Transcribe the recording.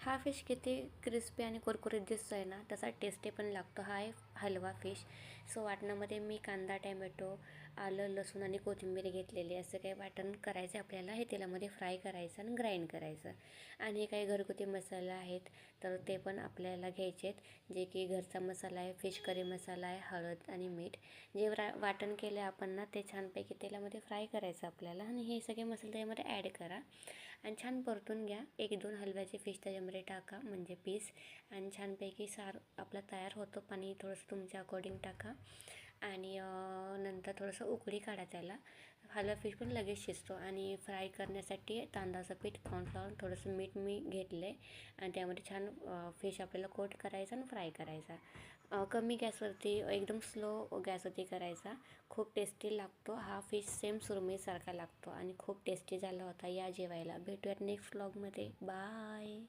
हा फिश किती क्रिस्पी आणि कुरकुरीत दिसतो आहे ना, तसा टेस्टी पण लागतो. हा आहे हलवा फिश. सो वाटणामध्ये मी कांदा, टॅमॅटो, आलं, लसूण आणि कोथिंबीर घेतलेली. असं काही वाटण करायचं आपल्याला, हे तेलामध्ये फ्राय करायचं आणि ग्राइंड करायचं. आणि काही घरगुती मसाला आहेत तर ते पण आपल्याला घ्यायचे आहेत, जे की घरचा मसाला आहे, फिश करी मसाला आहे, हळद आणि मीठ. जे वाटण केलं आपण ना, ते छानपैकी तेलामध्ये फ्राय करायचं आपल्याला आणि हे सगळे मसाले त्यामध्ये ॲड करा आणि छान परतून घ्या. 1-2 हलव्याचे फिश त्याच्यामध्ये टाका, म्हणजे पीस, आणि छानपैकी सार आपला तयार होतो. पाणी थोडंसं तुमच्या अकॉर्डिंग टाका आणि नंतर थोडंसं उकळी काढा त्याला. हलवा फिश पण लगेच शिजतो. आणि फ्राय करण्यासाठी तांदळाचं पीठ, कॉर्नफ्लॉवर, थोडंसं मीठ मी घेतलं आहे आणि त्यामध्ये छान फिश आपल्याला कोट करायचा आणि फ्राय करायचा. कमी गॅसवरती, एकदम स्लो गॅसवरती करायचा. खूप टेस्टी लागतो हा फिश. सेम सुरमईसारखा लागतो आणि खूप टेस्टी झाला होता. या जेवायला. भेटूयात नेक्स्ट व्लॉगमध्ये. बाय.